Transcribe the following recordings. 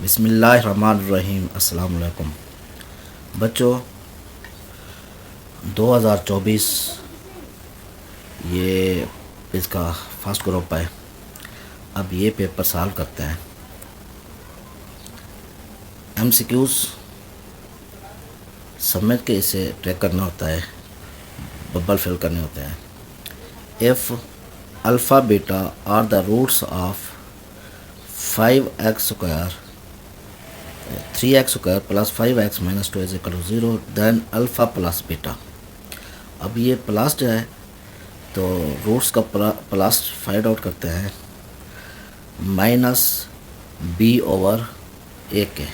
बिस्मिल्लाहिर्रहमानिर्रहीम। अस्सलाम वालेकुम बच्चों। 2024 ये इसका फर्स्ट ग्रुप है। अब ये पेपर सॉल्व करते हैं। MCQs समझ के इसे ट्रैक करना होता है, बबल फिल करने होते हैं। If alpha beta are the roots of 5x square 3x square plus 5x minus 2 is equal to 0 then alpha plus beta. अब ये प्लस जो है तो रूट्स का प्लस फाइंड आउट करते हैं माइनस b ओवर a के।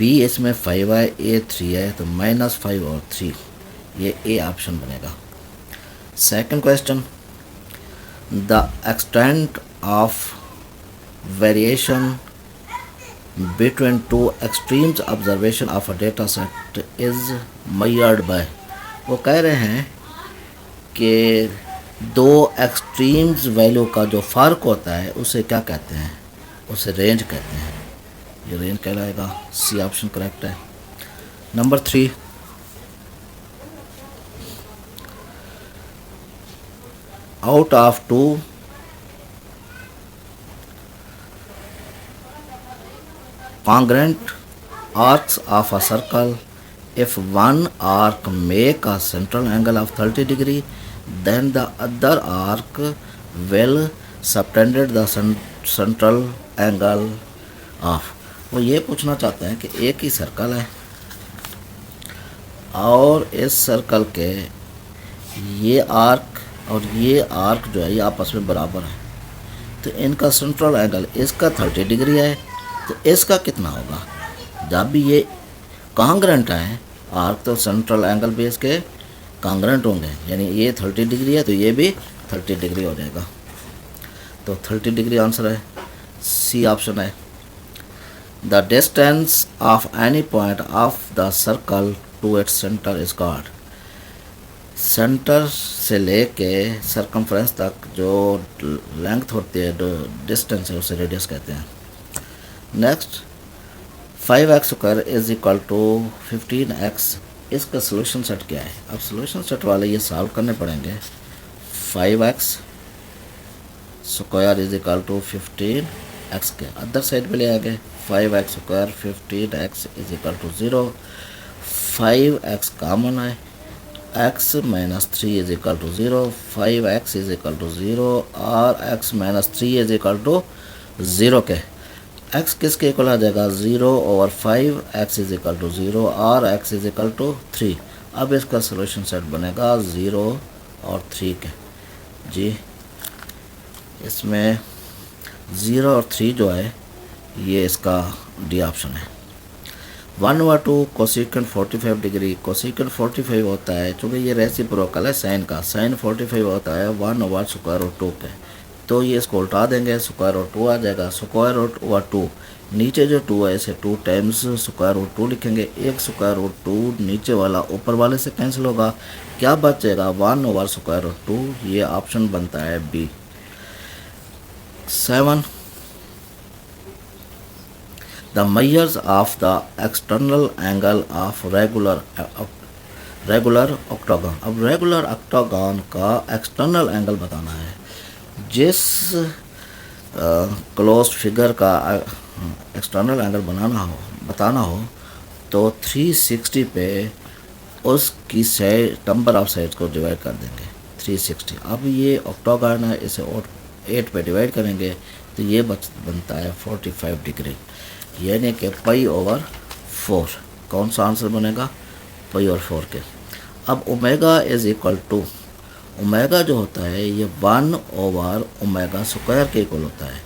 b इसमें 5 है, a 3 है, तो माइनस 5 और 3 ये a ऑप्शन बनेगा। Second question, the extent of variation between two extremes observation of a data set is measured by। वो कह रहे हैं कि दो एक्सट्रीम्स वैल्यू का जो फ़र्क होता है उसे क्या कहते हैं? उसे रेंज कहते हैं। ये रेंज कहलाएगा। सी ऑप्शन करेक्ट है। Number 3, out of 2 congruent arcs of a circle, if one arc make a central angle of 30 degree, then the other arc will subtend the central angle of। वो ये पूछना चाहते हैं कि एक ही circle है और इस सर्कल के ये आर्क और ये आर्क जो है ये आपस में बराबर है, तो इनका सेंट्रल एंगल इसका 30 डिग्री है, तो इसका कितना होगा? जब भी ये कॉन्ग्रेंट है आर्क तो सेंट्रल एंगल भी इसके कॉन्ग्रेंट होंगे, यानी ये 30 डिग्री है तो ये भी 30 डिग्री हो जाएगा। तो 30 डिग्री आंसर है। सी ऑप्शन है। The distance of any point of the circle to its centre is called. Centre से लेके सर्कमफ्रेंस तक जो लेंथ होती है, जो डिस्टेंस है, उसे रेडियस कहते हैं। Next, 5x square is equal to 15x। इसका सोल्यूशन सेट क्या है? अब सोल्यूशन सेट वाले ये सॉल्व करने पड़ेंगे। 5x square is equal to 15x के अदर साइड पे ले आएंगे। 5x square 15x is equal to 0। 5x common है, x minus 3 is equal to 0। 5x is equal to 0 और x minus 3 is equal to 0 के। x किसके equal आ जाएगा? 0 over 5, x is equal to 0 और x इज इक्वल टू 3। अब इसका solution set बनेगा 0 और 3 के। जी इसमें 0 और 3 जो है ये इसका डी ऑप्शन है। 1/2 कोसेकेंट 45 डिग्री। कोसेकेंट 45 होता है, चूँकि ये रेसिप्रोकल है साइन का, साइन 45 होता है 1 ओवर स्क्वायर रूट 2 के, तो ये इसको उल्टा देंगे, स्क्वायर रूट 2 आ जाएगा। स्क्वायर रूट ओवर 2, नीचे जो 2 है इसे 2 टाइम्स स्क्वायर रूट 2 लिखेंगे। एक स्क्वायर रूट 2 नीचे वाला ऊपर वाले से कैंसिल होगा, क्या बचेगा? 1 ओवर स्क्वायर रूट 2। ये ऑप्शन बनता है b. 7, the measures of the external angle of regular octagon. अब रेगुलर ऑक्टागन का एक्सटर्नल एंगल बताना है। जिस क्लोज फिगर का एक्सटर्नल एंगल बताना हो तो 360 पे उसकी साइड नंबर ऑफ साइड्स को डिवाइड कर देंगे 360। अब ये ऑक्टागन है, इसे 8 पे डिवाइड करेंगे तो ये बनता है 45 डिग्री, यानी कि पाई ओवर 4। कौन सा आंसर बनेगा? पाई ओवर 4 के। अब omega is equal to, omega जो होता है ये 1 ओवर ओमेगा स्क्वायर के इक्वल होता है,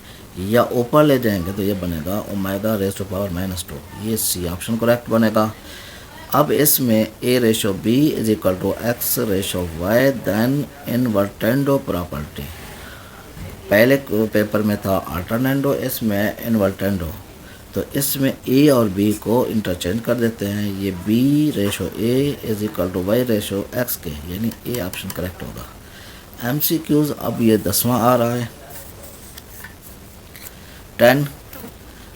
या ऊपर ले जाएंगे तो ये बनेगा ओमेगा रेज़ टू पावर -2। ये सी ऑप्शन करेक्ट बनेगा। अब इसमें a ratio b is equal to x ratio y then invertendo property. पहले पेपर में था अल्टरनेंडो, इसमें इनवर्टेंडो, तो इसमें a और b को इंटरचेंज कर देते हैं। ये b ratio a is equal to y ratio x के, यानी a ऑप्शन करेक्ट होगा। MCQs अब ये 10वां आ रहा है। 10,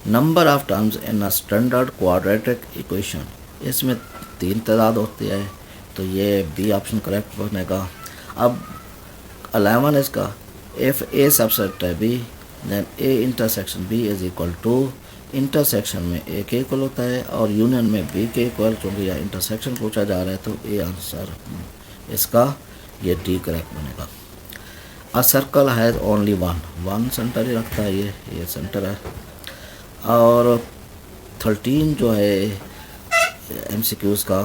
number of terms in a standard quadratic equation, इसमें 3 तादाद होती है, तो ये बी ऑप्शन करेक्ट बनेगा। अब 11 इसका, इफ़ ए सबसेट है b then a intersection b is equal to, intersection में ए के इक्वल होता है और यूनियन में बी के इक्वल, क्योंकि यहाँ इंटरसेक्शन पूछा जा रहा है तो ए आंसर इसका ये डी करेक्ट बनेगा। A circle has only one centre ही रखता है, ये सेंटर है। और 13 जो है MCQs का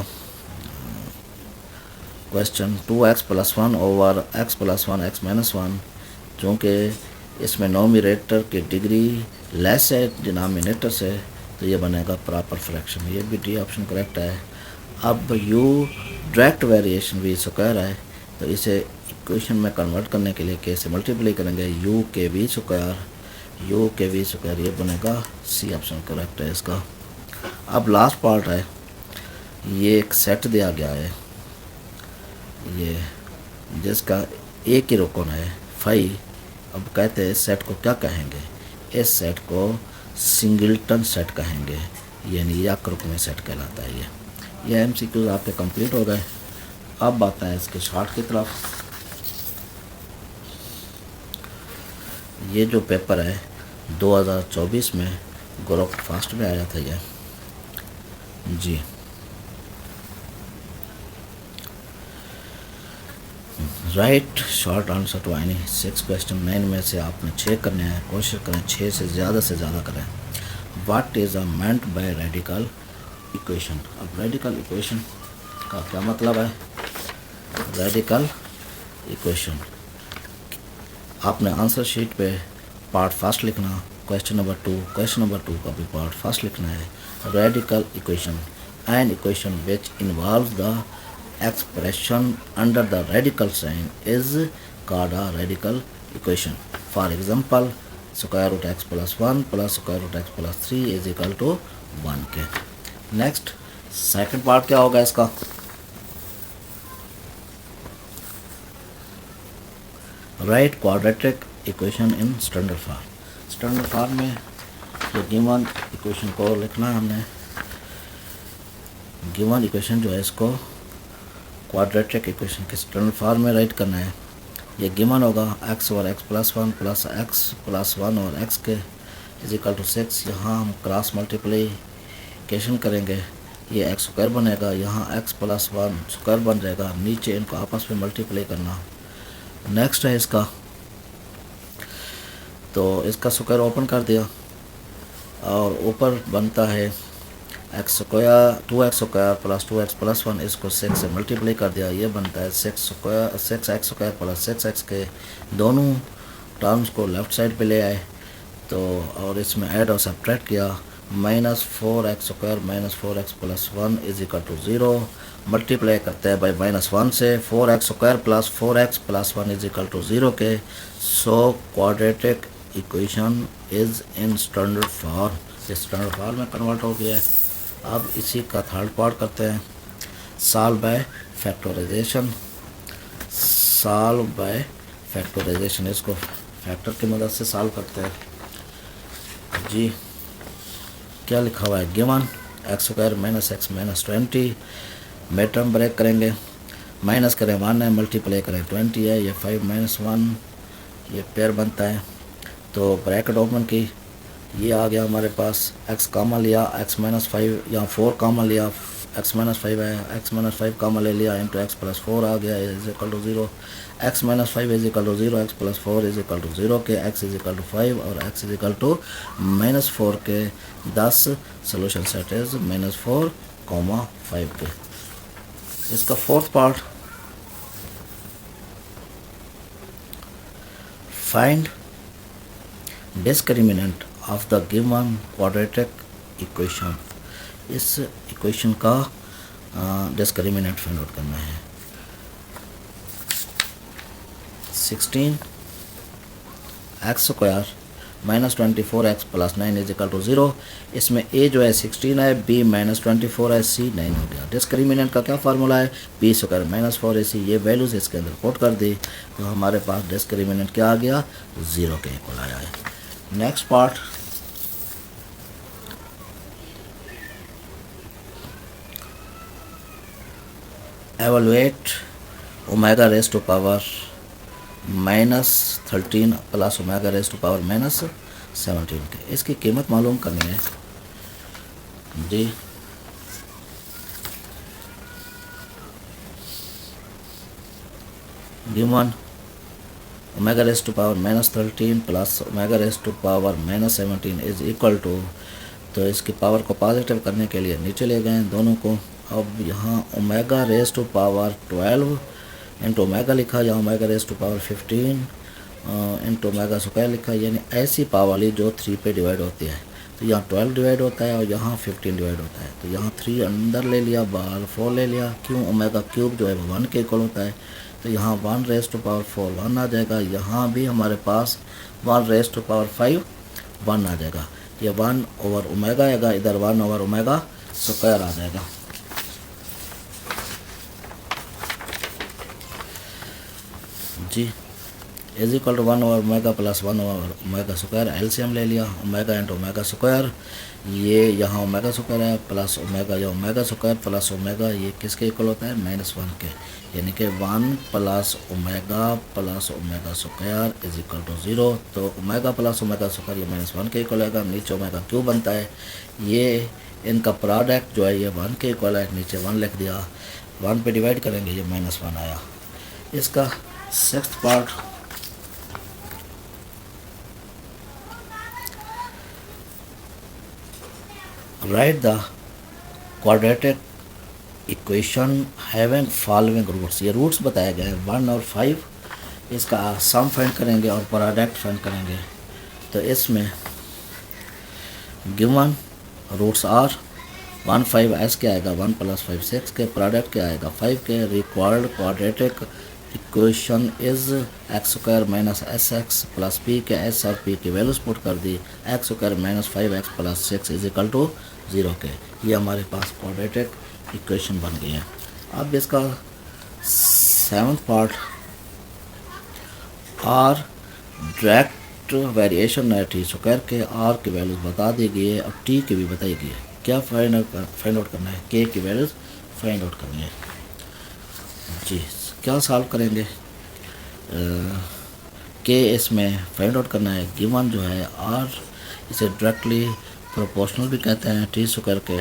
question, 2x + 1 over x + 1 x - 1, चूँकि इसमें नोमिनेटर की डिग्री लेस है डिनोमिनेटर से, तो ये बनेगा प्रॉपर फ्रैक्शन, ये भी डी ऑप्शन करेक्ट है। अब u direct variation v square है, तो इसे इक्वेशन में कन्वर्ट करने के लिए k से मल्टीप्लाई करेंगे, u के v स्क्वायर, ये बनेगा सी ऑप्शन करेक्ट है इसका। अब लास्ट पार्ट है, ये एक सेट दिया गया है, ये जिसका एक ही रुकन है फाई। अब कहते हैं इस सेट को क्या कहेंगे, इस सेट को सिंगल्टन सेट कहेंगे, यानी एक रुकन सेट कहलाता है। ये MCQs आपके कंप्लीट हो गए। अब आता है इसके शॉर्ट की तरफ। ये जो पेपर है 2024 में ग्रुप फर्स्ट में आया था ये जी। Write short answer to any 6 question, 9 में से आपने 6 करने हैं, कोशिश करें 6 से ज़्यादा करें। What is a meant by radical equation. अब रेडिकल इक्वेशन का क्या मतलब है, रेडिकल इक्वेशन आपने आंसर शीट पे पार्ट फर्स्ट लिखना, क्वेश्चन नंबर 2 का भी पार्ट फर्स्ट लिखना है। Radical equation, an equation which involves the expression under the radical sign is called a radical equation. For example, square root x plus 1 plus square root x plus 3 is equal to 1 के। Next second part क्या होगा इसका, right quadratic equation in standard form. Standard form में ये given equation को लिखना है हमने। गिवन इक्वेशन जो है इसको क्वाड्रेटिक इक्वेशन के स्टैंडर्ड फॉर्म में राइट करना है। ये गिवन होगा x और x + 1 प्लस x + 1 और x के इज इक्वल टू 6। यहाँ हम क्रॉस मल्टीप्लिकेशन करेंगे, ये x स्क्वायर बनेगा, यहाँ x + 1 स्क्वायर बन जाएगा, नीचे इनको आपस में मल्टीप्लाई करना। नेक्स्ट है इसका, तो इसका स्क्वायर ओपन कर दिया और ऊपर बनता है x square 2x square plus 2x + 1, इसको 6 से मल्टीप्लाई कर दिया, ये बनता है 6x स्क्वायर प्लस 6x के दोनों टर्म्स को लेफ़्ट साइड पे ले आए, तो और इसमें ऐड और सब्ट्रैक्ट किया, -4x square -4x + 1 is equal to 0, multiply करते हैं बाई -1 से, 4x square plus 4x + 1 is equal to 0 के। So quadratic equation is in standard form, ये स्टैंडर्ड फॉर्म में कन्वर्ट हो गया है। अब इसी का थर्ड पार्ट करते हैं, सॉल्व बाय फैक्टराइजेशन। इसको फैक्टर की मदद से सॉल्व करते हैं जी। क्या लिखा हुआ है, given x square -x - 20, mid term break करेंगे, माइनस करें 1 है, मल्टीप्लाई करें 20 है, ये 5 - 1 ये पेयर बनता है, तो ब्रैकेट ओपन की, ये आ गया हमारे पास, x कामा लिया, x - 5 यहाँ 4 कामा लिया, x - 5 है, x - 5 कामा ले लिया, इंटू x + 4 आ गया is equal to 0, x - 5 is equal to 0, x + 4 is equal to 0 के, x इज इक्वल टू 5 और x इज इक्वल टू -4 के 10, सोल्यूशन सेट इज -4, 5 के। इसका fourth part, find discriminant of the given quadratic equation. इस equation का discriminant find out करना है। 16 x square -24x + 9 is equal to 0। इसमें a जो है 16 है, b -24 है, c 9 हो गया। डिस्क्रिमिनेंट का क्या फार्मूला है, b स्क्वायर -4ac, ये वैल्यूज इसके अंदर पुट कर दी, तो हमारे पास डिस्क्रिमिनेंट क्या आ गया, 0 के इक्वल आया है। Next part, evaluate omega raise to power -13 plus omega raise to power -17 के। इसकी कीमत मालूम करनी है जी। Given omega raise to power -13 plus omega raise to power -17 is equal to, तो इसकी पावर को पॉजिटिव करने के लिए नीचे ले गए दोनों को। अब यहाँ omega raise to power 12 into omega लिखा, या omega raise to power 15 into omega square लिखा, यानी ऐसी पावर ली जो 3 पे डिवाइड होती है। तो यहाँ 12 डिवाइड होता है और यहाँ 15 डिवाइड होता है। तो यहाँ 3 अंदर ले लिया, बाहर 4 ले लिया। क्यों? ओमेगा क्यूब जो है वो 1 के इक्वल होता है। तो यहाँ 1 रेस टू पावर 4 1 आ जाएगा। यहाँ भी हमारे पास 1 रेस टू पावर 5 1 आ जाएगा। ये 1 ओवर ओमेगा आएगा, इधर 1 ओवर ओमेगा स्क्वायर आ जाएगा जी। Is equal to 1 over omega plus 1 over omega square. LCM ले लिया, ओमेगा इंटू ओमेगा स्क्वायर। ये यहाँ ओमेगा स्क्वायर है प्लस ओमेगा, या ओमेगा स्क्वायर प्लस ओमेगा, ये किसके इक्वल होता है? -1 के। यानी कि 1 plus omega square is equal to 0। तो ओमेगा प्लस ओमेगा स्क्वायर ये -1 के इक्वल होगा। नीचे ओमेगा क्यूब बनता है। ये इनका प्रोडक्ट जो है ये 1 के इक्वल है। नीचे 1 लिख दिया, 1 पे डिवाइड करेंगे, ये -1 आया। इसका 6th part, write the quadratic equation having following roots. ये रूट्स बताए गए हैं 1 और 5। इसका सम फाइंड करेंगे और प्रोडक्ट फाइंड करेंगे। तो इसमें गिवन रूट्स आर 1 5 एस क्या आएगा? 1 + 5 6 के। प्रोडक्ट क्या आएगा? 5 के। Required quadratic equation is x² - sx plus p के। s और p की वैल्यूज पुट कर दी। x² - 5x + 6 is equal to 0 के। ये हमारे पास क्वाड्रेटिक इक्वेशन बन गई है। अब इसका 7th part, are direct variation है t² के। r की वैल्यूज बता दी गई है, अब t की भी बताई गई है। क्या फाइंड आउट करना है? k की वैल्यूज फाइंड आउट करनी है जी। क्या सॉल्व करेंगे? के इसमें फाइंड आउट करना है। गिवन जो है आर, इसे डायरेक्टली प्रोपोर्शनल भी कहते हैं t² के,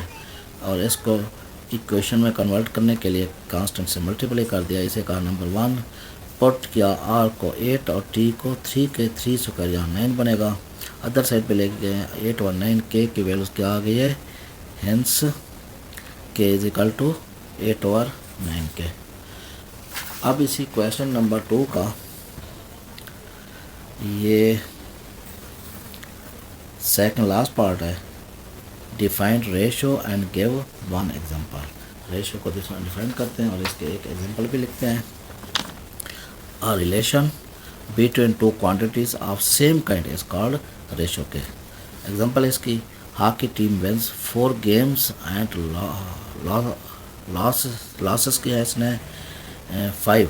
और इसको इक्वेशन में कन्वर्ट करने के लिए कांस्टेंट से मल्टीप्लाई कर दिया। इसे कहा नंबर 1। पुट किया आर को 8 और t को 3 के। 3² यहाँ 9 बनेगा। अदर साइड पे ले गए 8 और 9। के की वैल्यूज क्या आ गई है? हेंस के इज इक्वल टू 8 ओवर 9 के। अब इसी क्वेश्चन नंबर 2 का ये सेकंड लास्ट पार्ट है। Defined ratio and give 1 example. Ratio को डिफाइन करते हैं और इसके एक एग्जांपल भी लिखते हैं। A relation between 2 quantities of same kind is called ratio के। एग्जांपल इसकी, hockey team wins 4 games and losses किया है इसने 5।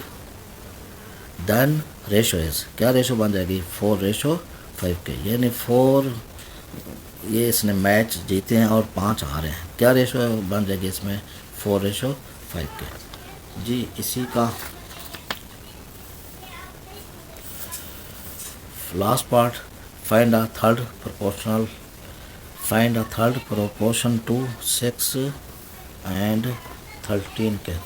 देन रेशो इज, क्या रेशो बन जाएगी? 4:5 के। यानी 4 ये इसने मैच जीते हैं और 5 हारे हैं। क्या रेशो बन जाएगी इसमें? 4:5 के जी। इसी का last part, find a third proportion to 6 and 13 के।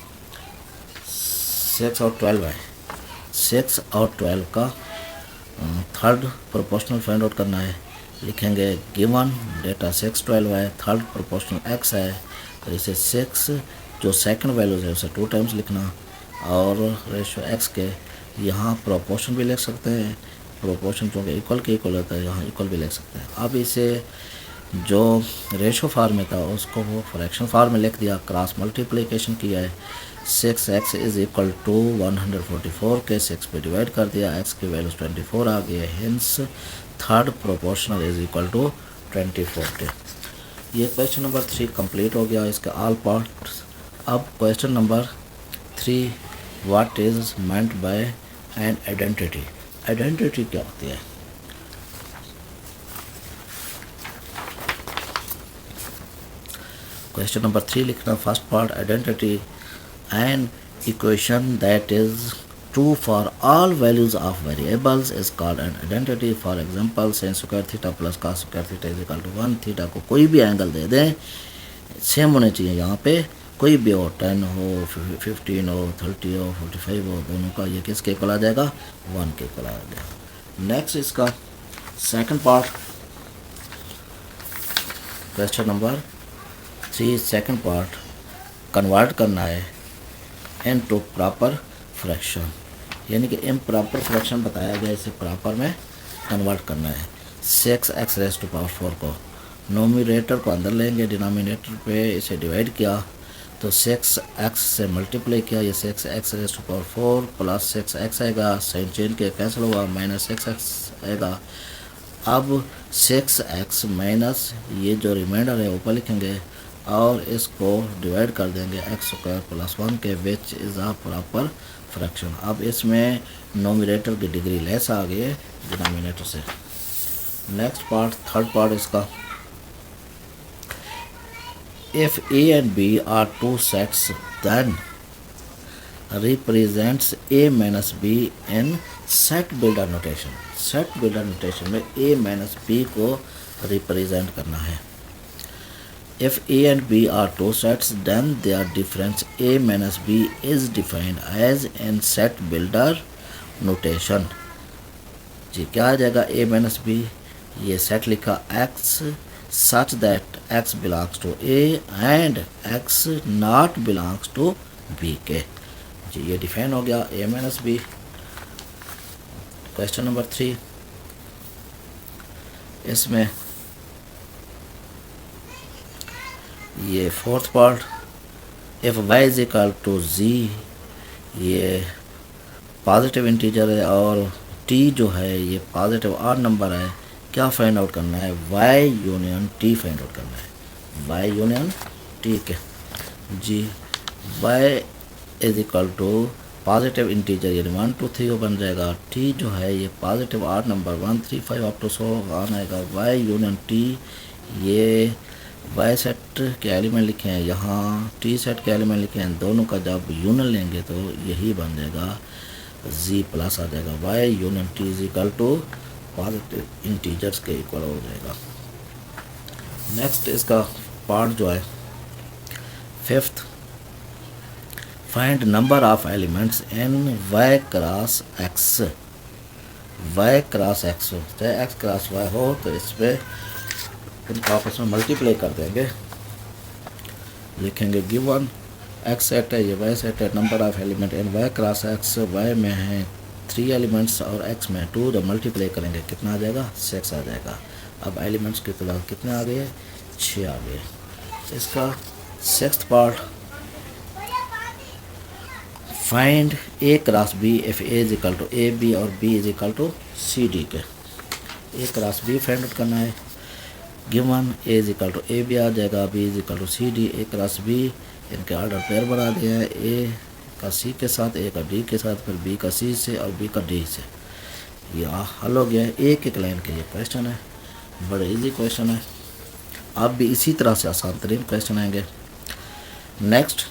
6 और 12 है। 6 और 12 का थर्ड प्रोपोर्शनल फाइंड आउट करना है। लिखेंगे गिवन डेटा 6 12 है, थर्ड प्रोपोर्शनल x है, तो इसे 6 जो सेकंड वैल्यूज है उसे 2 टाइम्स लिखना, और रेशो x के यहाँ प्रोपोर्शन भी लिख सकते हैं। प्रोपोर्शन क्योंकि इक्वल के इक्वल होता है, यहाँ इक्वल भी लिख सकते हैं। अब इसे जो रेशो फार्म में था उसको वो फ्रैक्शन फार्म में लिख दिया, क्रॉस मल्टीप्लिकेशन किया है। 6x इज इक्वल टू 144 के 6 पे डिवाइड कर दिया, x की वैल्यूज 24 आ गई है। Hence third proportional is equal to 24 के। ये क्वेश्चन नंबर 3 कंप्लीट हो गया, इसका ऑल पार्ट्स। अब question number 3, what is meant by an identity. Identity क्या होती है? क्वेश्चन नंबर 3 लिखना, first part identity. An equation that is true for all values of variables is called an identity. For example, sin square theta plus cos square theta is equal to 1. Theta को कोई भी angle दे दें, same होने चाहिए यहाँ पे, कोई भी हो, 10 हो, 15 हो, 30 हो, 45 हो, दोनों का ये किसके इक्वल आ जाएगा, 1 के इक्वल आ जाएगा। नेक्स्ट इसका second part, question number 3 second part, convert करना है इनटू प्रॉपर फ्रैक्शन, यानी कि इम्प्रॉपर फ्रैक्शन बताया गया, इसे प्रॉपर में कन्वर्ट करना है। 6x⁴ को नोमिनेटर को अंदर लेंगे, डिनोमिनेटर पे इसे डिवाइड किया तो 6x से मल्टीप्लाई किया, ये 6x⁴ प्लस 6x आएगा, साइन चेंज के कैंसिल हुआ, माइनस 6x आएगा। अब 6x माइनस ये जो रिमाइंडर है ऊपर लिखेंगे और इसको डिवाइड कर देंगे x² + 1 के, which is a proper fraction. अब इसमें नोमिनेटर की डिग्री लेस आ गई है डिनोमिनेटर से। नेक्स्ट पार्ट, थर्ड पार्ट इसका, if a and b are two sets then represents a minus b in set builder notation। set builder notation में a minus b को represent करना है। If a and b are two sets, then their difference a minus b is defined as in set builder notation। जी क्या आ जाएगा, a minus b, ये set लिखा x such that x belongs to a and x not belongs to b के, जी ये define हो गया a minus b। Question number 3, इसमें ये fourth part, if y is equal to z, ये positive integer है और t जो है ये पॉजिटिव ऑड नंबर है, क्या फाइंड आउट करना है, y union t find out करना है, y यूनियन t के, जी y is equal to positive integer ये 1 2 3 बन जाएगा, t जो है ये positive odd number 1 3 5 up to 100 on आएगा, y यूनियन t, ये y सेट के एलिमेंट लिखे हैं यहाँ, t सेट के एलिमेंट लिखे हैं, दोनों का जब यूनियन लेंगे तो यही बन जाएगा, z प्लस आ जाएगा, y union t is equal to positive integers के इक्वल हो जाएगा। नेक्स्ट इसका पार्ट जो है fifth, find number of elements in y cross x। y cross x हो चाहे x क्रॉस y हो तो इस पर इनको आपस में मल्टीप्लाई कर देंगे, लिखेंगे गिवन x सेट है, ये y सेट है, number of element in y cross x, y में है 3 एलिमेंट्स और x में 2, जब मल्टीप्लाई करेंगे कितना आ जाएगा, 6 आ जाएगा। अब एलिमेंट्स की तुलना कितने आ गए, 6 आ गए। इसका sixth part, find a cross b if a is equal to a b और b is equal to c d के, a cross b find out करना है, given a is equal to a b आ जाएगा, b is equal to c d, a cross b, इनके order pair बना दिए हैं, a का c के साथ, a का d के साथ, फिर b का c से और b का d से, ये हल हो गया है। एक एक लाइन के ये क्वेश्चन है, बड़े इजी क्वेश्चन है, आप भी इसी तरह से आसान तरीन क्वेश्चन आएंगे। Next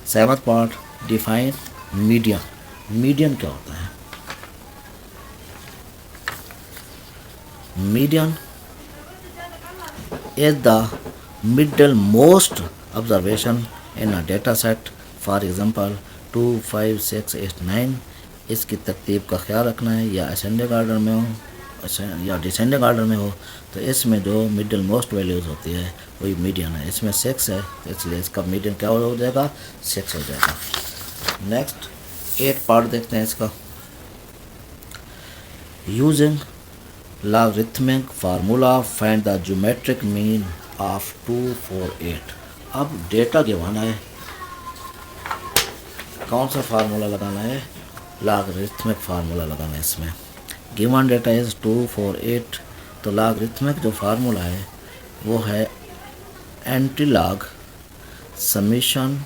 seventh part, define median. Median क्या होता है, median is the middle most observation in a data set, for example 2 5 6 8 9। इसकी तरतीब का ख्याल रखना है, या असेंडिंग ऑर्डर में हो या डिसेंडिंग ऑर्डर में हो, तो इसमें जो मिडिल मोस्ट वैल्यूज़ होती है वही मीडियन है। इसमें 6 है तो इसलिए इसका मीडियन क्या हो जाएगा, 6 हो जाएगा। नेक्स्ट 8 पार्ट देखते हैं इसका, using logarithmic formula find the geometric mean of 2 4 8। अब डेटा गिवन है, कौन सा फार्मूला लगाना है, लॉगरिथमिक फार्मूला लगाना है। इसमें गिवन डेटा इज 2 4 8, तो लॉगरिथमिक जो फार्मूला है वो है anti log summation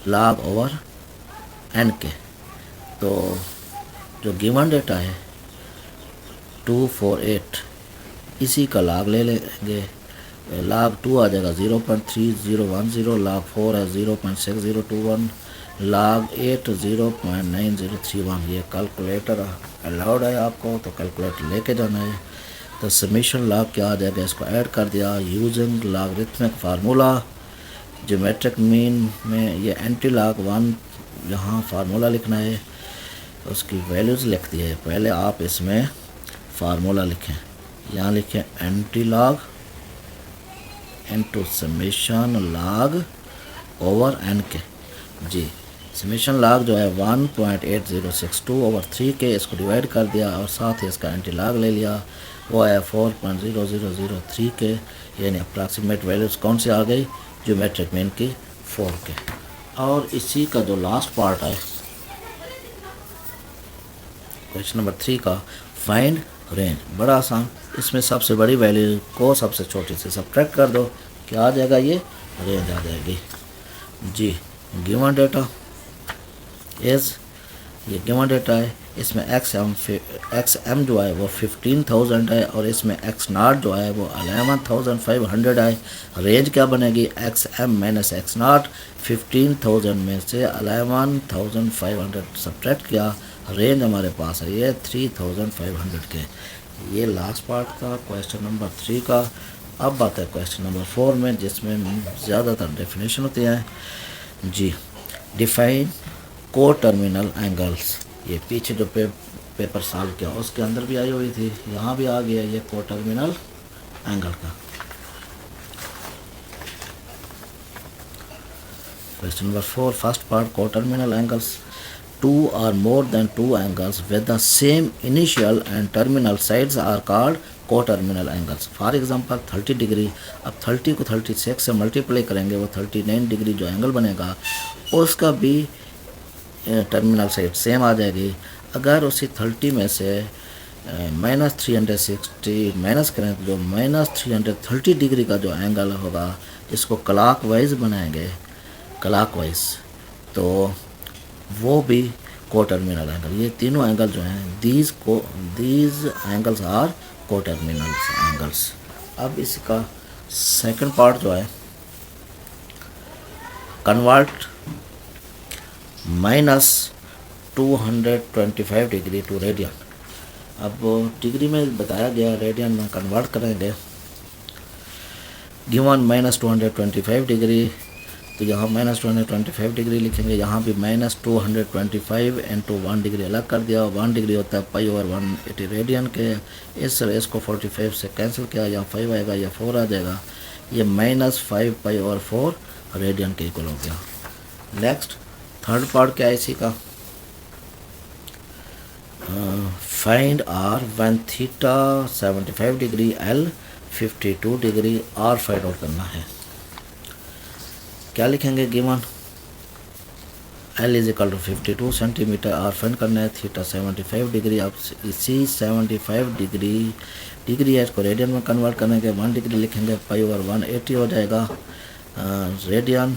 log over n के। तो जो गिवन डेटा है 2 4 8, इसी का लॉग ले लेंगे, लॉग 2 आ जाएगा 0.3010, लॉग 4 है 0.6021, log 80.9031। ये कैलकुलेटर अलाउड है आपको, तो कैलकुलेटर लेके जाना है। तो समीशन लॉग क्या आ जाएगा, इसको ऐड कर दिया using logarithmic formula. Geometric mean में ये एंटी लॉग 1 यहाँ फार्मूला लिखना है, उसकी वैल्यूज़ लिख दी है। पहले आप इसमें फार्मूला लिखें, यहाँ लिखें anti log into summation log over n के। जी समेशन लॉग जो है 1.8062 ओवर 3 के, इसको डिवाइड कर दिया और साथ ही इसका एंटी लॉग ले लिया, वो है 4.0003 के, यानी अप्रॉक्सीमेट वैल्यूज़ कौन सी आ गई, ज्योमेट्रिक मीन की 4 के। और इसी का जो लास्ट पार्ट है क्वेश्चन नंबर 3 का, फाइंड रेंज, बड़ा आसान। इसमें सबसे बड़ी वैल्यू को सबसे छोटी से सब्ट्रैक्ट कर दो, क्या आ जाएगा, ये रेंज आ जाएगी। जी गिवन डेटा इज़, ये गिवन डेटा है, इसमें एक्स एम जो है वो 15,000 है और इसमें एक्स नॉट जो है वो 11,500 है। रेंज क्या बनेगी, x m minus x naught, 15,000 में से 11,500 सब्ट्रैक्ट किया, रेंज हमारे पास है ये 3,500 के। ये लास्ट पार्ट था क्वेश्चन नंबर 3 का। अब बात है क्वेश्चन नंबर 4 में, जिसमें ज़्यादातर डेफिनेशन होती है। जी डिफाइन को टर्मिनल एंगल्स, ये पीछे जो पेपर सॉल्व किया उसके अंदर भी आई हुई थी, यहाँ भी आ गया ये को टर्मिनल एंगल का। Question number 4 first part, coterminal angles, two और more than two angles with the same initial and terminal sides are called coterminal angles. For example 30 degree, अब 30 को 36 से मल्टीप्लाई करेंगे, वो 39 degree जो angle बनेगा उसका भी टर्मिनल साइड सेम आ जाएगी। अगर उसी 30 में से -360 माइनस करें तो जो -330 डिग्री का जो एंगल होगा, इसको क्लॉकवाइज बनाएंगे, क्लॉकवाइज, तो वो भी को टर्मिनल एंगल। ये तीनों एंगल जो हैं दीज एंगल्स आर को टर्मिनल एंगल्स। अब इसका सेकंड पार्ट जो है, कन्वर्ट -225 डिग्री टू रेडियन। अब डिग्री में बताया गया, रेडियन में कन्वर्ट करेंगे। गिवन -225 डिग्री, तो यहाँ -225 डिग्री लिखेंगे, यहाँ भी -225 इंटू 1 डिग्री अलग कर दिया। 1 डिग्री होता है π/180 रेडियन के। इसको 45 से कैंसिल किया, यहाँ 5 आएगा या 4 आ जाएगा, ये -5 π/4 रेडियन के इक्वल हो गया। नेक्स्ट थर्ड पार्ट क्या है इसी का, find r when theta 75 degree, l 52 degree, r find out करना है। क्या लिखेंगे, given l is equal to 52 centimetre, r find करना है, थीटा 75 डिग्री। अब इसी 75 डिग्री है, इसको रेडियन में कन्वर्ट करने के 1 डिग्री लिखेंगे, π/180 हो जाएगा रेडियन।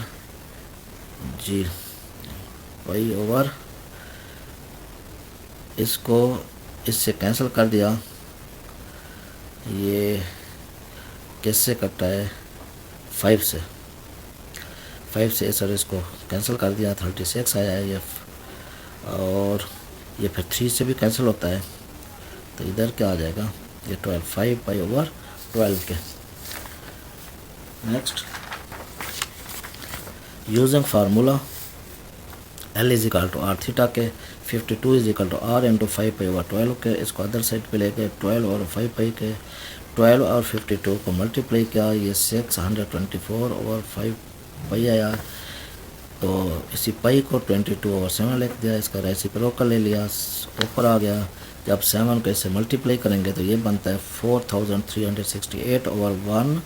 जी π/, इसको इससे कैंसिल कर दिया, ये किससे कटता है, 5 से सर इसको कैंसिल कर दिया, 36 आया है ये, और ये फिर 3 से भी कैंसिल होता है, तो इधर क्या आ जाएगा, ये 12, 5 π/12 के। Next using formula, l is equal to r theta के, 52 is equal to r into 5 π/12 के। इसको अदर साइड पे लेके 12 और 5 π के, 12 और 52 को मल्टीप्लाई किया, ये 624 और 5 π आया, तो इसी पाई को 22/7 लिख दिया, इसका रेसिप्रोकल ले लिया, ऊपर आ गया। जब 7 को इससे मल्टीप्लाई करेंगे तो ये बनता है 4368/1।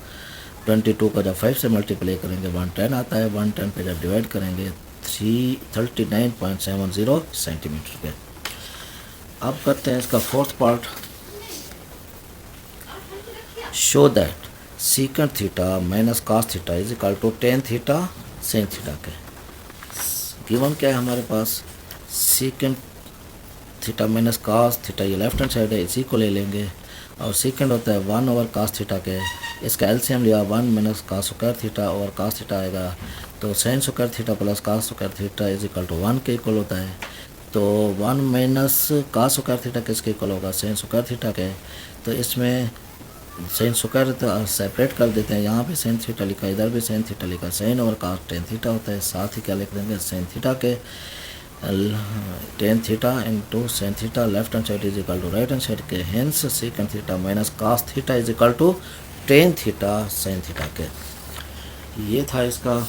22 को जब 5 से मल्टीप्लाई करेंगे 110 आता है, 110 पे जब डिवाइड करेंगे 39.70 सेंटीमीटर पे। अब करते हैं इसका fourth part, show that secant theta minus cos theta is equal to tan theta sin theta के। गिवन क्या है हमारे पास, secant theta minus cos theta, ये लेफ्ट हैंड साइड है, इसी को ले लेंगे, और सीकेंट होता है 1/cos थीटा के, इसका एलसीएम लिया 1 - cos² थीटा और cos थीटा आएगा, तो sine square theta plus cos square theta is equal to 1 के इक्वल होता है। तो 1 माइनस कास स्क्वायर थीटा किसके इक्वल होगा, साइन स्क्वायर थीटा के। तो इसमें साइन स्क्वायर तो सेपरेट कर देते हैं, यहाँ पे साइन थीटा लिखा, इधर भी साइन थीटा लिखा, साइन और कास टेन थीटा होता है। साथ ही क्या लिख देंगे, साइन थीटा के tan theta into sine theta left hand side is equal to right hand side के, hence secant theta minus cos theta is equal to tan theta sine theta के। ये था इसका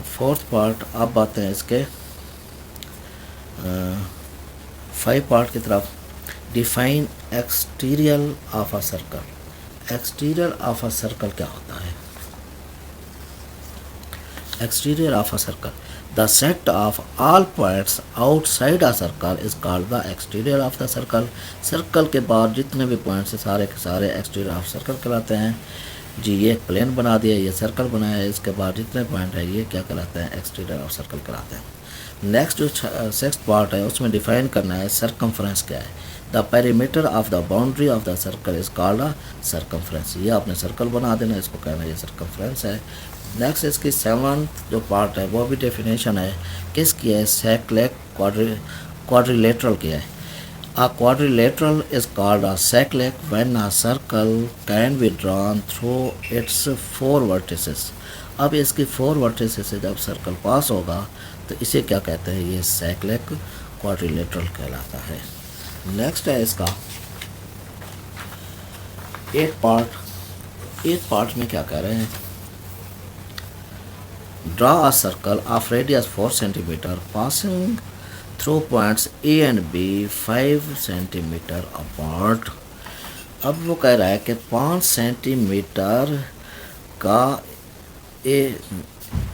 फोर्थ पार्ट। अब आते हैं इसके 5 पार्ट की तरफ। Define exterior of a circle. Exterior of a circle क्या होता है? Exterior of a circle, the set of all points outside a circle is called the exterior of the circle. Circle के बाहर जितने भी पॉइंट्स हैं सारे के सारे एक्सटीरियर ऑफ सर्कल कहलाते हैं। जी ये एक प्लेन बना दिया, ये सर्कल बनाया है, इसके बाद जितने पॉइंट है ये क्या कहलाते हैं, एक्सटीरियर ऑफ सर्कल कहलाते हैं। नेक्स्ट जो 6th पार्ट है उसमें डिफाइन करना है सर्कमफ्रेंस क्या है। The perimeter of the boundary of the circle is called a circumference. ये आपने सर्कल बना देना, इसको कहना ये सर्कमफ्रेंस है। नेक्स्ट इसकी 7th जो पार्ट है वो भी डेफिनेशन है किसकी है, सेकलेक क्वाड्रिलेटरल की है। A quadrilateral is called a cyclic when a circle can be drawn through its 4 vertices। अब इसकी 4 vertices से जब सर्कल पास होगा तो इसे क्या कहते हैं, ये cyclic quadrilateral कहलाता है। नेक्स्ट है इसका 8 पार्ट। 8 पार्ट में क्या कह रहे हैं, draw a circle of radius 4 centimetre passing through points A and B 5 centimetre apart. अब वो कह रहा है कि 5 सेंटीमीटर का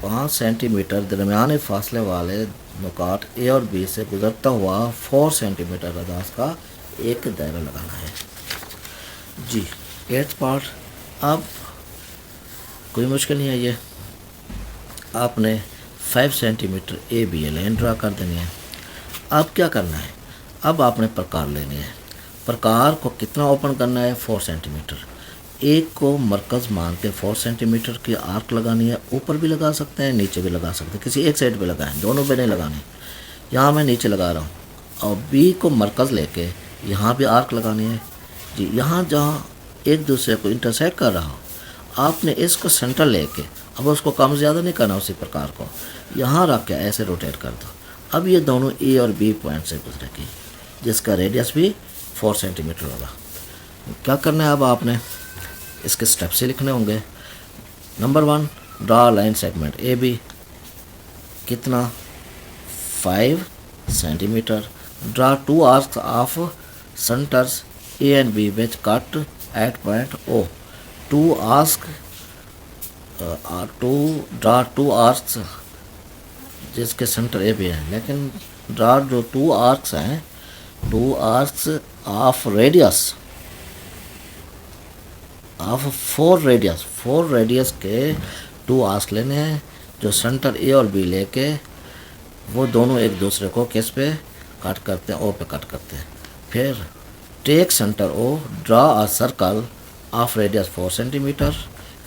5 सेंटीमीटर दरमियाने फासले वाले नुकात ए और बी से गुजरता हुआ 4 सेंटीमीटर रदास का एक दायरा लगाना है। जी 8th पार्ट। अब कोई मुश्किल नहीं है, ये आपने 5 centimetre A B line draw कर देनी है। अब क्या करना है, अब आपने प्रकार लेने हैं। प्रकार को कितना ओपन करना है, 4 सेंटीमीटर। एक को मरकज़ मान के 4 सेंटीमीटर की आर्क लगानी है, ऊपर भी लगा सकते हैं नीचे भी लगा सकते हैं, किसी एक साइड पे लगाएं, दोनों पे नहीं लगानी। यहाँ मैं नीचे लगा रहा हूँ और बी को मरकज़ लेके यहाँ भी आर्क लगानी है। जी यहाँ जहाँ एक दूसरे को इंटरसेक्ट कर रहा हो आपने इसको सेंटर लेके, अब उसको कम ज़्यादा नहीं करना, उसी प्रकार को यहाँ रख के ऐसे रोटेट कर दो। अब ये दोनों ए और बी पॉइंट से गुजरेगी जिसका रेडियस भी 4 सेंटीमीटर होगा। क्या करना है, अब आपने इसके स्टेप से लिखने होंगे। Number 1, draw line segment A B, कितना 5 centimetre. Draw 2 arcs of centres A and B which cut at point O. 2 arcs जिसके सेंटर ए बी है, लेकिन ड्रा जो 2 आर्क्स हैं, 2 arcs of radius of 4 radius के 2 आर्क्स लेने हैं जो सेंटर ए और बी लेके वो दोनों एक दूसरे को किस पे कट करते हैं, ओ पे कट करते हैं। फिर take centre O, draw a circle of radius 4 centimetre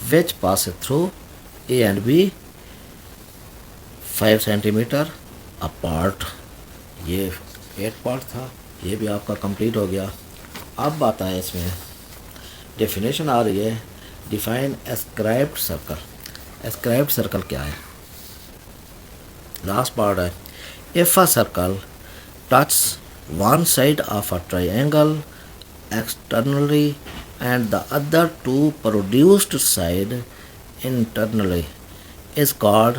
which pass through A and B 5 centimetre apart. ये 8 पार्ट था, ये भी आपका कंप्लीट हो गया। अब बात है इसमें डेफिनेशन आ रही है, define ascribed circle. Ascribed circle क्या है, लास्ट पार्ट है। If a circle touch one side of a triangle externally and the other 2 produced side internally is called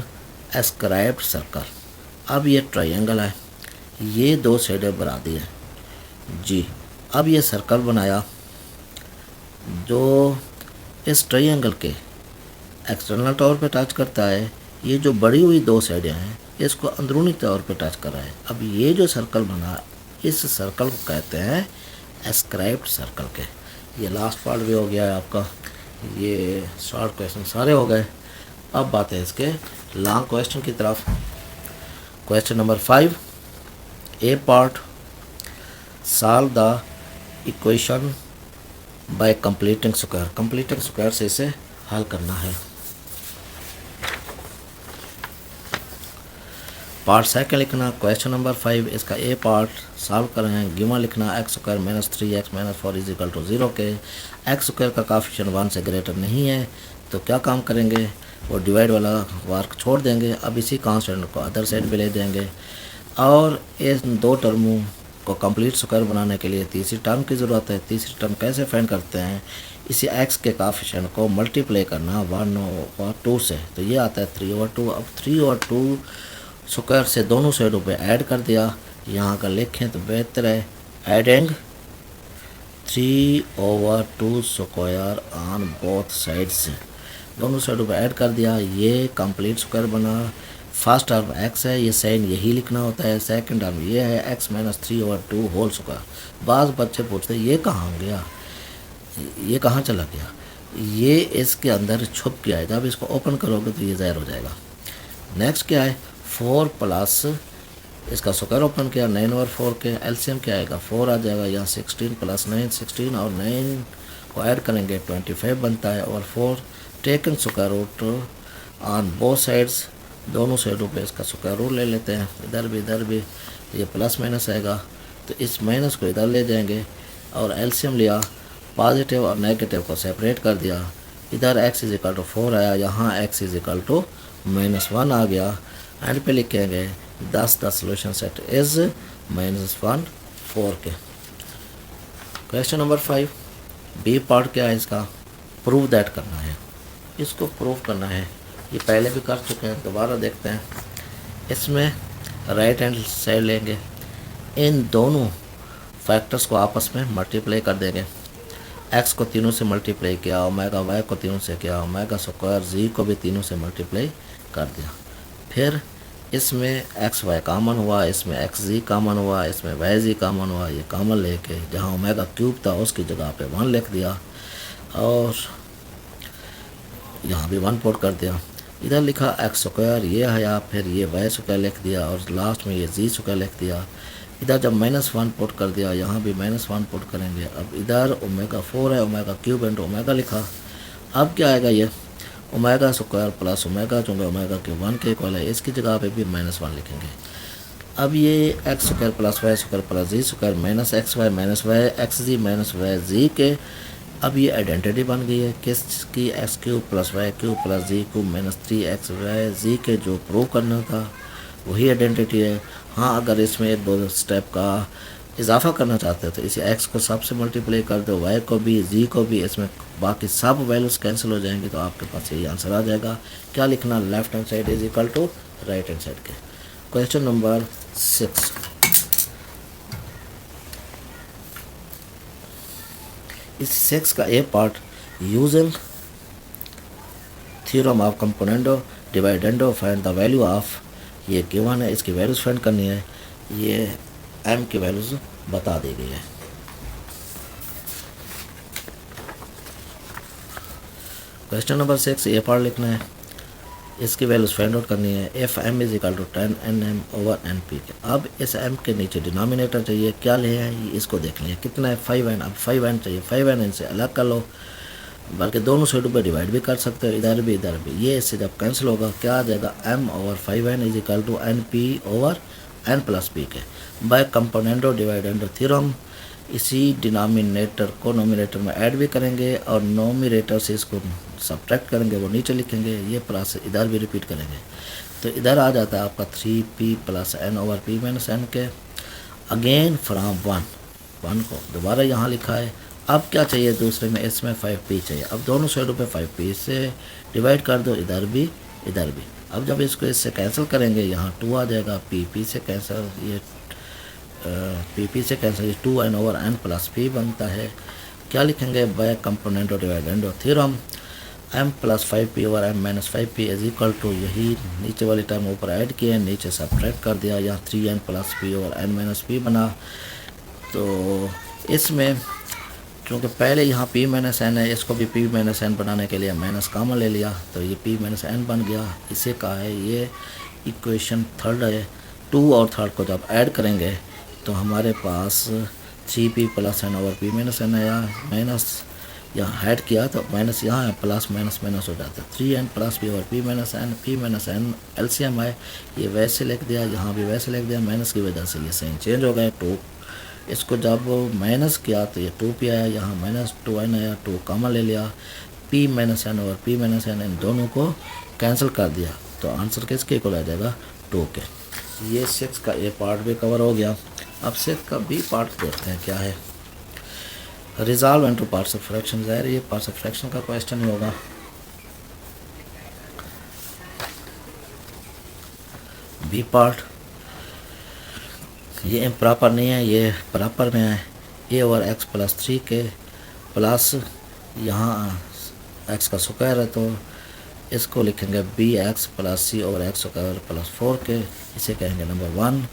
ascribed circle. अब ये ट्रायंगल है, ये 2 साइडें बना दी हैं जी। अब ये सर्कल बनाया जो इस ट्रायंगल के एक्सटर्नल तौर पे टच करता है, ये जो बड़ी हुई 2 साइडें हैं इसको अंदरूनी तौर पे टच कर रहा है। अब ये जो सर्कल बना, इस सर्कल को कहते हैं एस्क्राइब्ड सर्कल के। ये लास्ट पार्ट भी हो गया है आपका, ये शॉर्ट क्वेश्चन सारे हो गए। अब बात है इसके लॉन्ग क्वेश्चन की तरफ। Question number 5, A part, solve the equation by completing square. Completing square से इसे हल करना है। पार्ट सेकंड लिखना क्वेश्चन नंबर 5, इसका ए पार्ट सॉल्व करें। गिवन लिखना x square minus 3x minus 4 is equal to 0 के एक्स स्क्वायर का काफिशिएंट 1 से ग्रेटर नहीं है तो क्या काम करेंगे, वो डिवाइड वाला वर्क छोड़ देंगे। अब इसी कांस्टेंट को अदर साइड पे ले देंगे और इन दो टर्मों को कंप्लीट स्क्वायर बनाने के लिए तीसरी टर्म की ज़रूरत है। तीसरी टर्म कैसे फाइंड करते हैं, इसी x के काफिशिएंट को मल्टीप्लाई करना 1/2 से, तो ये आता है 3/2। अब 3/2 स्क्वायर से दोनों साइडों पे ऐड कर दिया, यहाँ का लिखें तो बेहतर है, adding 3/2 square on both sides, दोनों साइडों पे ऐड कर दिया, ये कंप्लीट स्क्वायर बना। फर्स्ट टर्म x है, ये साइन यही लिखना होता है। सेकंड टर्म ये है x माइनस 3/2 होल स्क्वायर। बाज़ बच्चे पूछते हैं ये कहाँ गया, ये कहाँ चला गया, ये इसके अंदर छुप के आएगा। अब इसको ओपन करोगे तो ये ज़ाहिर हो जाएगा। नेक्स्ट क्या है, 4 प्लस इसका स्क्वायर ओपन किया 9/4 के एलसीएम क्या आएगा 4 आ जाएगा। यहाँ 16 प्लस 9 16 और 9 को ऐड करेंगे 25 बनता है। और 4 taken square root on both sides, दोनों साइडों पे इसका स्क्वायर रूट ले लेते हैं, इधर भी ये प्लस माइनस आएगा तो इस माइनस को इधर ले जाएंगे और एलसीएम लिया, पॉजिटिव और नेगेटिव को सेपरेट कर दिया। इधर x इज इक्वल टू 4 आया, यहाँ x इज इक्वल टू -1 आ गया। एंड पे लिखेंगे 10 द सोल्यूशन सेट इज -1 4 के। क्वेश्चन नंबर 5 बी पार्ट क्या है इसका, प्रूव दैट करना है, इसको प्रूव करना है। ये पहले भी कर चुके हैं, दोबारा देखते हैं। इसमें राइट हैंड साइड लेंगे, इन दोनों फैक्टर्स को आपस में मल्टीप्लाई कर देंगे। x को तीनों से मल्टीप्लाई किया, ओमेगा y को तीनों से किया, ओमेगा स्क्वायर z को भी तीनों से मल्टीप्लाई कर दिया। फिर इसमें एक्स वाई कॉमन हुआ, इसमें एक्स जी कॉमन हुआ, इसमें वाई जी कॉमन हुआ। ये कॉमन लेके जहाँ ओमेगा क्यूब था उसकी जगह पे 1 लिख दिया और यहाँ भी 1 पुट कर दिया। इधर लिखा एक्स स्क्वायर ये आया, फिर ये वाई स्क्वायर लिख दिया और लास्ट में ये जी स्क्वायर लिख दिया। इधर जब -1 पुट कर दिया, यहाँ भी -1 पुट करेंगे। अब इधर ओमेगा 4 है, ओमेगा क्यूब इंटू ओमेगा लिखा। अब क्या आएगा, ये ओमेगा स्क्वायर प्लस ओमेगा, चूँकि ओमेगा के 1 के इक्वल है, इसकी जगह पे भी -1 लिखेंगे। अब ये x square plus y square plus z square minus x y minus y x z minus y z के, अब ये आइडेंटिटी बन गई है किसकी, x cube plus y cube plus z cube minus 3x y z के, जो prove करना था वही आइडेंटिटी है। हाँ, अगर इसमें 1-2 स्टेप का इजाफा करना चाहते हो तो इसी x को सब से मल्टीप्लाई कर दो, y को भी z को भी, इसमें बाकी सब वैल्यूज़ कैंसिल हो जाएंगी तो आपके पास यही आंसर आ जाएगा। क्या लिखना, left hand side is equal to right hand side के। क्वेश्चन नंबर 6 इस 6 का a part, using theorem of componendo dividendo find the value of, ये गिवन है, इसकी वैल्यूज़ फाइंड करनी है। ये m की वैल्यूज़ बता दी गई है। क्वेश्चन नंबर 6 ए पार्ट लिखना है, इसकी वैल्यूज़ फाइंड आउट करनी है। F M is equal to 10nm over np के। अब इस m के नीचे डिनोमिनेटर चाहिए, क्या ले आए इसको देख लें, कितना है 5n। अब 5n चाहिए, 5n इनसे अलग कर लो, बल्कि दोनों साइडों पे डिवाइड भी कर सकते हो, इधर भी इधर भी। ये इससे जब कैंसिल होगा क्या आ जाएगा, m over 5n is equal to np over n plus p के। बाय कंपोनेंडो डिवाइडेंडो थ्योरम, इसी डिनोमिनेटर को नोमिनेटर में ऐड भी करेंगे और नोमिनेटर से इसको सब्ट्रैक्ट करेंगे, वो नीचे लिखेंगे, ये प्लस इधर भी रिपीट करेंगे तो इधर आ जाता है आपका 3p plus n over p minus n के। अगेन फ्राम 1 को दोबारा यहाँ लिखा है। अब क्या चाहिए दूसरे में, इसमें 5p चाहिए। अब दोनों साइडों पे 5p से डिवाइड कर दो, इधर भी इधर भी। अब जब इसको इससे कैंसिल करेंगे यहाँ 2 आ जाएगा, p से कैंसिल, ये p से कैंसिल, ये 2n over n plus p बनता है। क्या लिखेंगे, by componendo dividendo theorem m plus 5p over m minus 5p is equal to, यही नीचे वाली टर्म ऊपर ऐड किए, नीचे सब्ट्रैक्ट कर दिया, यहाँ 3n plus p over n minus p बना। तो इसमें क्योंकि पहले यहाँ p माइनस n है, इसको भी p माइनस n बनाने के लिए माइनस कॉमन ले लिया तो ये p माइनस n बन गया। इसे कहा है, ये इक्वेशन थर्ड है। 2 और थर्ड को जब ऐड करेंगे तो हमारे पास 3p plus n over p minus n आया, माइनस यहाँ ऐड किया तो माइनस यहाँ है, प्लस माइनस माइनस हो जाता है। 3n प्लस पी और पी माइनस एन एलसीएम है, ये वैसे लिख दिया, यहाँ भी वैसे लिख दिया, माइनस की वजह से ये साइन चेंज हो गए। 2 इसको जब माइनस किया तो ये 2p आया, यहाँ माइनस 2n आया, 2 कॉमन ले लिया, p माइनस एन और p माइनस एन इन दोनों को कैंसिल कर दिया, तो आंसर किसके इक्वल आ जाएगा 2 के। ये 6 का ए पार्ट भी कवर हो गया। अब 6 का बी पार्ट देखते हैं क्या है। Resolve into parts of fraction, ज़ाहिर ये पार्ट्स ऑफ फ्रैक्शन का क्वेश्चन ही होगा। बी पार्ट ये इम्प्रॉपर नहीं है, ये प्रॉपर में है। ए ओवर एक्स प्लस 3 के प्लस यहाँ एक्स का स्क्वायर है, तो इसको लिखेंगे बी एक्स प्लस सी ओवर एक्स स्क्वायर प्लस 4 के, इसे कहेंगे नंबर 1।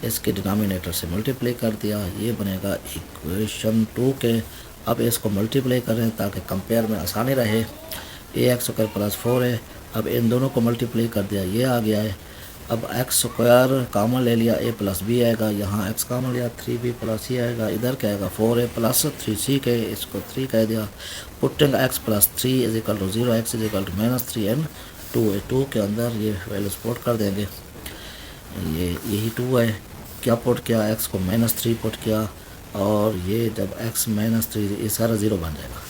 इसके डिनोमिनेटर से मल्टीप्लाई कर दिया, ये बनेगा इक्वेशन 2 के। अब इसको मल्टीप्लाई करें ताकि कंपेयर में आसानी रहे। ए एक्स स्क्वायर प्लस 4 है, अब इन दोनों को मल्टीप्लाई कर दिया, ये आ गया है। अब एक्स स्क्वायर कॉमन ले लिया, ए प्लस बी आएगा, यहाँ एक्स कॉमन लिया 3b प्लस सी आएगा, इधर क्या आएगा 4a प्लस 3c के, इसको 3 कह दिया। Putting x plus 3 is equal to 0, x is equal to minus 3n 2 के अंदर ये वैल्यूज पुट कर देंगे। ये यही 2 है, क्या पुट किया, एक्स को माइनस 3 पुट किया, और ये जब एक्स माइनस 3 ये सारा 0 बन जाएगा।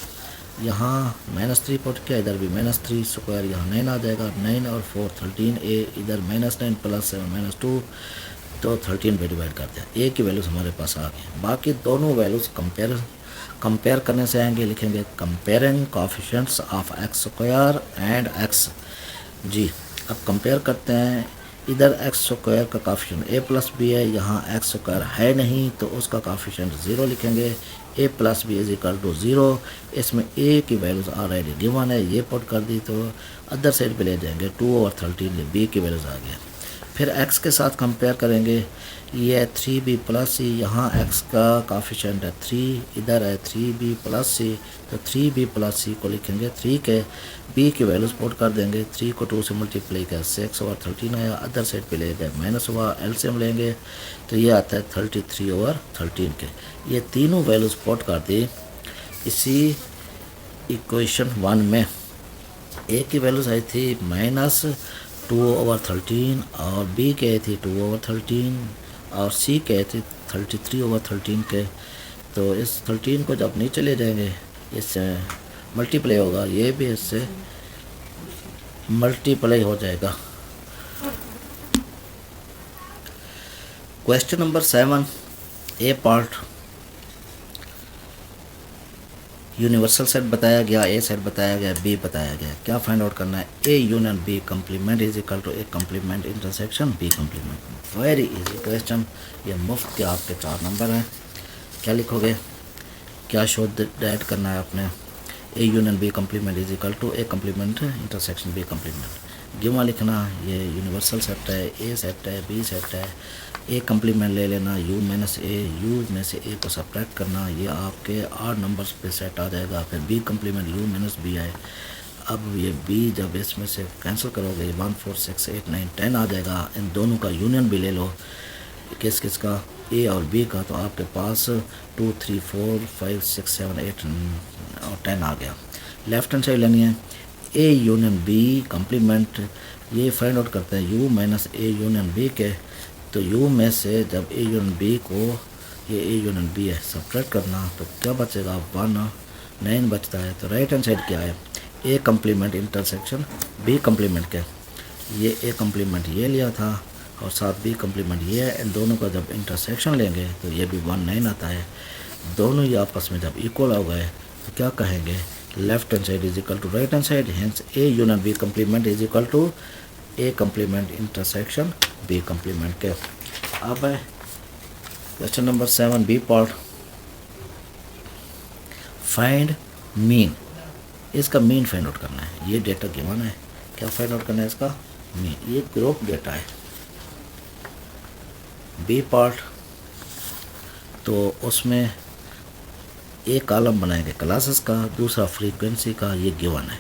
यहाँ माइनस 3 पुट किया, इधर भी माइनस 3 स्क्वायर, यहाँ 9 आ जाएगा, 9 और 4 13 ए, इधर माइनस 9 प्लस 7 माइनस 2, तो 13 पे डिवाइड करते हैं। ए की वैल्यूज़ हमारे पास आ गई। बाकी दोनों वैल्यूज़ कंपेयर करने से आएंगे, लिखेंगे comparing coefficients of x square and x. जी अब कंपेयर करते हैं, इधर एक्स स्क्वायर का कोएफिशिएंट ए प्लस बी है, यहाँ एक्स स्क्वायर है नहीं तो उसका कोएफिशिएंट 0 लिखेंगे। A plus b is equal to 0, इसमें ए की वैल्यूज़ ऑलरेडी गिवन है, ये पुट कर दी, तो अदर साइड पे ले जाएंगे 2 और 13, ये बी की वैल्यूज़ आ गया। फिर एक्स के साथ कंपेयर करेंगे, ये 3b प्लस सी, यहाँ एक्स का कोएफिशिएंट है 3, इधर है 3b प्लस सी, तो 3b प्लस सी को लिखेंगे 3 के, b की वैल्यूज़ पुट कर देंगे, 3 को 2 से मल्टीप्लाई कर 6 ओवर 13 आया, अदर साइड पे ले गए माइनस हुआ, एलसीएम लेंगे तो ये आता है 33 ओवर 13 के। ये तीनों वैल्यूज़ पुट कर दी इसी इक्वेशन 1 में। ए की वैल्यूज़ आई थी माइनस 2 ओवर 13, और बी के आई थी 2 ओवर 13, और सी के थे 33 ओवर 13 के। तो इस 13 को जब नीचे ले जाएंगे इससे मल्टीप्लाई होगा, ये भी इससे मल्टीप्लाई हो जाएगा। क्वेश्चन नंबर 7 ए पार्ट, यूनिवर्सल सेट बताया गया, ए सेट बताया गया, बी बताया गया। क्या फाइंड आउट करना है, A union B complement is equal to A complement intersection B complement. Very easy question, ये मुफ्त के आपके 4 नंबर हैं। क्या लिखोगे, क्या शो दैट करना है आपने, A union B complement is equal to A complement intersection B complement. Given लिखना, ये यूनिवर्सल सेट है, ए सेट है, बी सेट है, ए कंप्लीमेंट ले लेना, यू माइनस ए, यू में से ए को सब्ट्रैक्ट करना, ये आपके 8 नंबर्स पे सेट आ जाएगा। फिर B complement U minus B आए, अब ये बी जब इसमें से कैंसिल करोगे 1 4 6 8 9 10 आ जाएगा। इन दोनों का यूनियन भी ले लो, किस किस का, ए और बी का, तो आपके पास 2 3 4 5 6 7 8 और 10 आ गया। लेफ्ट हैंड साइड लेनी है, ए यूनियन बी कंप्लीमेंट, ये फाइंड आउट करते हैं U minus A union B के। तो यू में से जब ए यूनियन बी को, ये ए यूनियन बी है, सब्ट्रैक्ट करना, तो क्या बचेगा 1 9 बचता है। तो राइट हैंड साइड क्या है, A complement intersection B complement के, ये ए कंप्लीमेंट ये लिया था और साथ बी कंप्लीमेंट ये है। इन दोनों का जब इंटरसेक्शन लेंगे तो ये भी 1 9 आता है। दोनों ही आपस में जब इक्वल हो गए तो क्या कहेंगे, left hand side is equal to right hand side, hence A union B complement is equal to A complement intersection B complement के। अब है question number 7 B part, find mean, इसका मीन फाइंड आउट करना है। ये data given है, क्या find out करना है इसका मीन, ये ग्रुप डेटा है। बी पार्ट, तो उसमें एक कॉलम बनाएंगे क्लासेस का, दूसरा फ्रीक्वेंसी का, ये गिवन है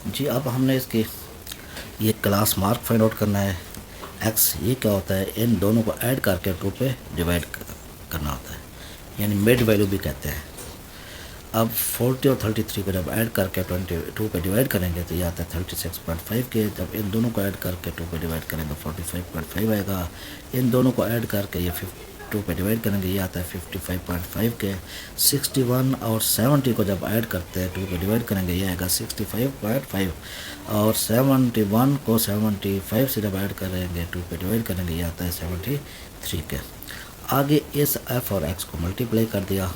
जी। अब हमने इसकी ये क्लास मार्क फाइंड आउट करना है। एक्स ये क्या होता है, इन दोनों को ऐड करके 2 पे डिवाइड करना होता है। यानी मिड वैल्यू भी कहते हैं। अब 40 और 33 को जब ऐड करके 22 पे डिवाइड करेंगे तो ये आता है 36.5 के। जब इन दोनों को ऐड करके 2 पे डिवाइड करेंगे 45.5 आएगा। इन दोनों को ऐड करके ये 2 पे डिवाइड करेंगे ये आता है 55.5 के। 61 और 70 को जब ऐड करते हैं 2 पे डिवाइड करेंगे ये आएगा 65.5। और 71 को 75 से जब ऐड करेंगे 2 पे डिवाइड करेंगे ये आता है 73 के। आगे इस f और x को मल्टीप्लाई कर दिया।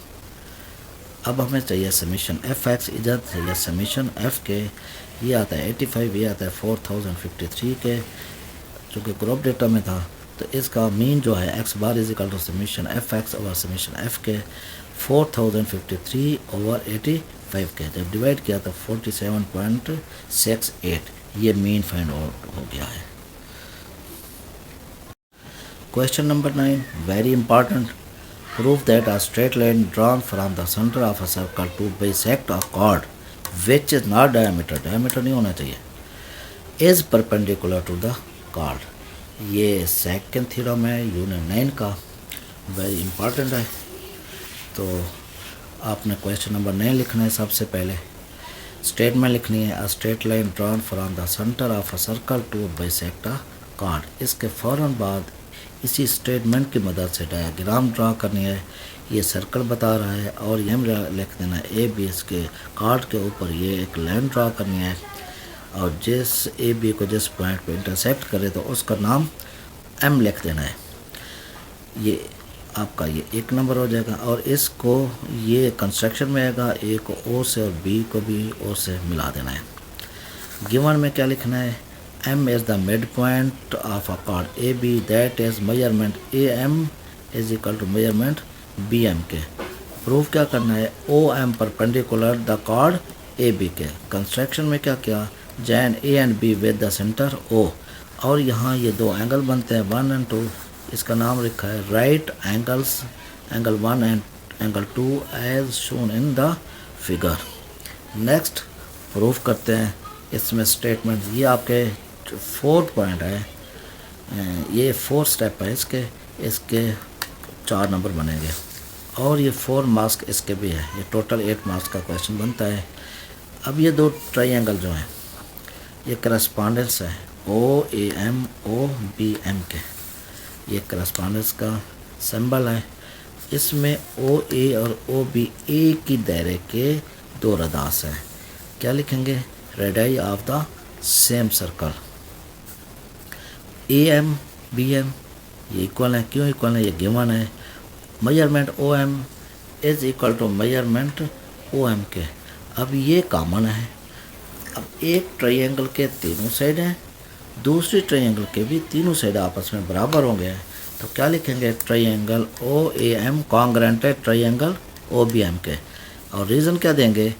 अब हमें चाहिए समीशन एफ एक्स, इधर चाहिए समीशन एफ के। ये आता है 85, ये आता है 4053 के। चूँकि ग्रुप डेटा में था तो इसका मीन जो है x bar is equal to summation F x over summation F के 4053 ओवर 85 के। जब डिवाइड किया तो 47.68 ये मीन फाइंड आउट हो गया है। Question number 9 very important. Prove that a straight line drawn from the center of a circle to bisect a chord which is not diameter नहीं होना चाहिए is perpendicular to the chord। ये second theorem है unit 9 का, very important है। तो आपने question number 9 लिखना है। सबसे पहले स्टेटमेंट लिखनी है, a straight line drawn from the centre of a circle to bisect a chord। इसके फ़ौरन बाद इसी स्टेटमेंट की मदद से डायग्राम ड्रा करनी है। ये सर्कल बता रहा है और ये लिख देना है ए बी, इसके कार्ड के ऊपर ये एक लाइन ड्रा करनी है और जिस ए बी को जिस पॉइंट पे इंटरसेक्ट करे तो उसका नाम एम लिख देना है। ये आपका ये 1 नंबर हो जाएगा। और इसको ये कंस्ट्रक्शन में आएगा, ए को ओ से और बी को भी ओ से मिला देना है। गिवन में क्या लिखना है, M is the midpoint of a chord AB, that is measurement AM is equal to measurement BM के। प्रूफ क्या करना है, OM perpendicular the chord AB के। कंस्ट्रक्शन में क्या किया, join A and B with the center O। और यहाँ ये दो एंगल बनते हैं 1 and 2, इसका नाम लिखा है right angles, angle 1 and angle 2 as shown in the figure। Next proof करते हैं। इसमें स्टेटमेंट ये आपके 4 पॉइंट है, ये 4 स्टेप है इसके 4 नंबर बनेंगे और ये 4 मार्क्स इसके भी है। ये टोटल 8 मार्क्स का क्वेश्चन बनता है। अब ये दो ट्रायंगल जो हैं ये करस्पॉन्डेंस है O A M O B M के। ये करस्पॉन्डेंस का सिंबल है। इसमें ओ ए और ओ बी एक ही दायरे के दो रदास हैं। क्या लिखेंगे, radii of the same circle. A M B M ये इक्वल है, क्यों इक्वल है, ये गिवन है। Measurement O M is equal to measurement O M के। अब ये कॉमन है। अब एक ट्रायंगल के तीनों साइड हैं, दूसरी ट्रायंगल के भी तीनों साइड आपस में बराबर होंगे। तो क्या लिखेंगे, triangle O A M congruent है ट्रायंगल ओ बी एम के। और रीज़न क्या देंगे,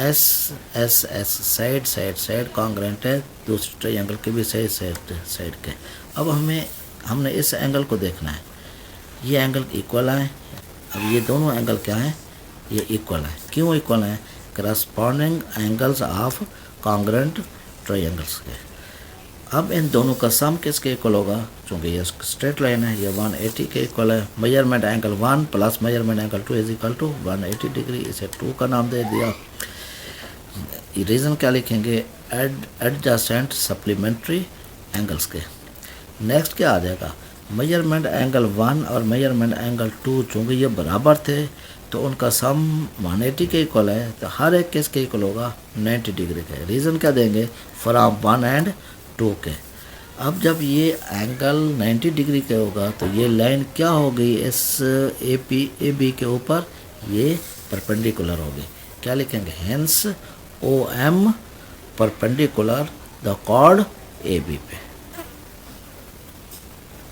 S S S side side side congruent है दूसरे ट्रायंगल के भी साइड साइड के। अब हमने इस एंगल को देखना है, ये एंगल इक्वल है। अब ये दोनों एंगल क्या है, ये इक्वल है। क्यों इक्वल है, corresponding angles of congruent triangles के। अब इन दोनों का सम किसके इक्वल होगा, चूँकि ये स्ट्रेट लाइन है, ये 180 के इक्वल है। Measurement angle 1 plus measurement angle 2 is equal to 180 degree. इसे 2 का नाम दे दिया। रीज़न क्या लिखेंगे, एडजेसेंट सप्लीमेंट्री एंगल्स के। नेक्स्ट क्या आ जाएगा, मेजरमेंट एंगल 1 और मेजरमेंट एंगल 2 चूँकि ये बराबर थे तो उनका सम 180 के इक्वल है। तो हर एक किसके इक्वल होगा, 90 डिग्री के। रीज़न क्या देंगे, फ्रॉम 1 and 2 के। अब जब ये एंगल 90 डिग्री के होगा तो ये लाइन क्या हो गई, इस ए बी के ऊपर ये परपेंडिकुलर होगी। क्या लिखेंगे, hence O M perpendicular the chord A B पे।